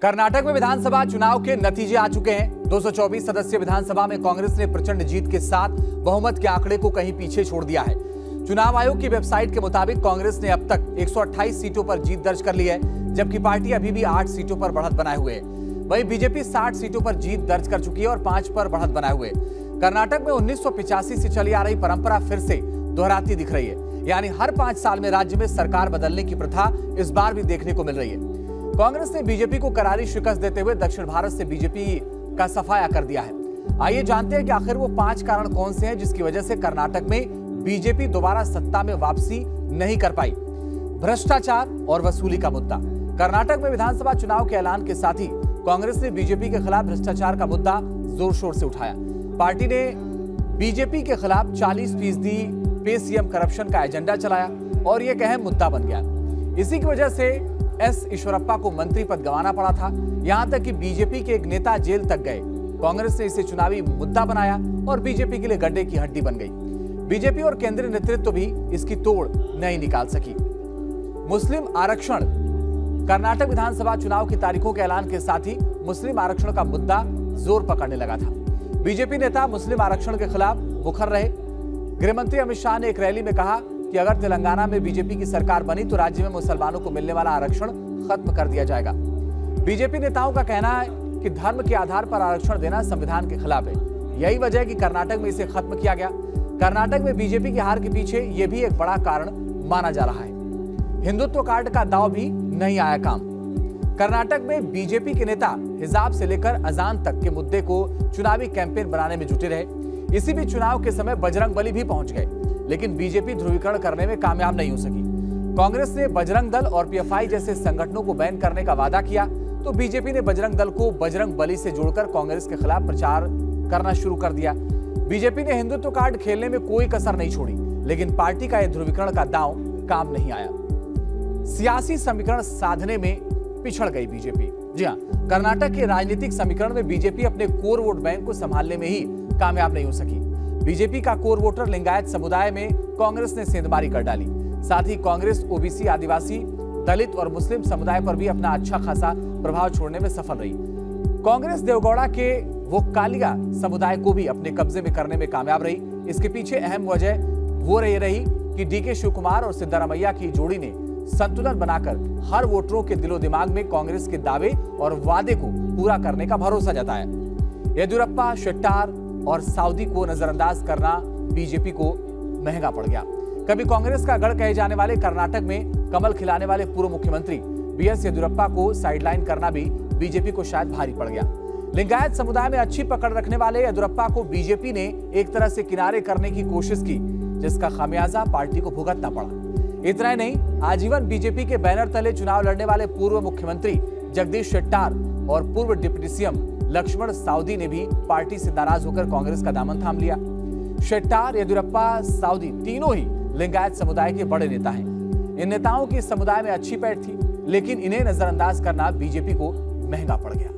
कर्नाटक में विधानसभा चुनाव के नतीजे आ चुके हैं। 224 सदस्यीय विधानसभा में कांग्रेस ने प्रचंड जीत के साथ बहुमत के आंकड़े को कहीं पीछे छोड़ दिया है। चुनाव आयोग की वेबसाइट के मुताबिक कांग्रेस ने अब तक 128 सीटों पर जीत दर्ज कर ली है, जबकि पार्टी अभी भी 8 सीटों पर बढ़त बनाए हुए है। वहीं बीजेपी 60 सीटों पर जीत दर्ज कर चुकी है और 5 पर बढ़त बनाए हुए। कर्नाटक में 1985 से चली आ रही परंपरा फिर से दोहराती दिख रही है, यानी हर 5 साल में राज्य में सरकार बदलने की प्रथा इस बार भी देखने को मिल रही है। कांग्रेस ने बीजेपी को करारी शिकस्त देते हुए दक्षिण भारत से बीजेपी का सफाया कर दिया है। आइए जानते हैं कि आखिर वो 5 कारण कौन से हैं जिसकी वजह से कर्नाटक में बीजेपी दोबारा सत्ता में वापसी नहीं कर पाई। भ्रष्टाचार और वसूली का मुद्दा। कर्नाटक में विधानसभा चुनाव के ऐलान के साथ ही कांग्रेस ने बीजेपी के खिलाफ भ्रष्टाचार का मुद्दा जोर शोर से उठाया। पार्टी ने बीजेपी के खिलाफ 40% पे सीएम करप्शन का एजेंडा चलाया और यह एक अहम मुद्दा बन गया। इसी की वजह से एस ईश्वरप्पा को मंत्री पद गंवाना पड़ा था, यहां तक कि बीजेपी के एक नेता जेल तक गए। कांग्रेस ने इसे चुनावी मुद्दा बनाया और बीजेपी के लिए गड्ढे की हड्डी बन गई। बीजेपी और केंद्रीय नेतृत्व भी इसकी तोड़ नहीं निकाल सकी। मुस्लिम आरक्षण। कर्नाटक विधानसभा चुनाव की तारीखों के ऐलान के साथ ही मुस्लिम आरक्षण का मुद्दा जोर पकड़ने लगा था। बीजेपी नेता मुस्लिम आरक्षण के खिलाफ मुखर रहे। गृहमंत्री अमित शाह ने एक रैली में कहा कि अगर तेलंगाना में बीजेपी की सरकार बनी तो राज्य में मुसलमानों को मिलने वाला आरक्षण खत्म कर दिया जाएगा। बीजेपी नेताओं का कहना है कि धर्म के आधार पर आरक्षण देना संविधान के खिलाफ है। यही वजह है कि कर्नाटक में इसे खत्म किया गया। कर्नाटक में बीजेपी की हार के पीछे यह भी एक बड़ा कारण माना जा रहा है। हिंदुत्व कार्ड का दाव भी नहीं आया काम। कर्नाटक में बीजेपी के नेता हिजाब से लेकर अजान तक के मुद्दे को चुनावी कैंपेन बनाने में जुटे रहे। इसी बीच चुनाव के समय बजरंग बली भी पहुंच गए, लेकिन बीजेपी ध्रुवीकरण करने में कामयाब नहीं हो सकी। कांग्रेस ने बजरंग दल और पीएफआई जैसे संगठनों को बैन करने का वादा किया, तो बीजेपी ने बजरंग दल को बजरंग बली से जोड़कर कांग्रेस के खिलाफ प्रचार करना शुरू कर दिया। बीजेपी ने हिंदुत्व कार्ड खेलने में कोई कसर नहीं छोड़ी, लेकिन पार्टी का यह ध्रुवीकरण का दांव काम नहीं आया। सियासी समीकरण साधने में पिछड़ गई बीजेपी। जी हां, कर्नाटक के राजनीतिक समीकरण में बीजेपी अपने कोर वोट बैंक को संभालने में ही कामयाब नहीं हो सकी। बीजेपी का कोर वोटर लिंगायत समुदाय में कांग्रेस ने सेंधमारी कर डाली। साथ ही कांग्रेस ओबीसी, आदिवासी, दलित और मुस्लिम समुदाय पर भी अपना अच्छा खासा प्रभाव छोड़ने में सफल रही। कांग्रेस देवगौड़ा के वो कालिया समुदाय को भी अपने कब्जे में करने में कामयाब रही। इसके पीछे अहम वजह वो रही कि डीके शिवकुमार और सिद्धारमैया की जोड़ी ने संतुलन बनाकर हर वोटरों के दिलो दिमाग में कांग्रेस के दावे और वादे को पूरा करने का भरोसा जताया। येदियुरप्पा, शेट्टार और साउदी को नजरअंदाज करना बीजेपी को महंगा पड़ गया। कभी कांग्रेस का गढ़ कहे जाने वाले कर्नाटक में कमल खिलाने वाले पूर्व मुख्यमंत्री बीएस येदियुरप्पा को साइडलाइन करना भी बीजेपी को शायद भारी पड़ गया। लिंगायत समुदाय में अच्छी पकड़ रखने वाले येदियुरप्पा को बीजेपी ने एक तरह से किनारे करने की कोशिश की, जिसका खामियाजा पार्टी को भुगतना पड़ा। इतना ही नहीं, आजीवन बीजेपी के बैनर तले चुनाव लड़ने वाले पूर्व मुख्यमंत्री जगदीश शेट्टार और पूर्व डिप्टी सीएम लक्ष्मण साउदी ने भी पार्टी से नाराज होकर कांग्रेस का दामन थाम लिया। शेट्टार, येदियुरप्पा, साउदी तीनों ही लिंगायत समुदाय के बड़े नेता हैं। इन नेताओं की समुदाय में अच्छी पैठ थी, लेकिन इन्हें नजरअंदाज करना बीजेपी को महंगा पड़ गया।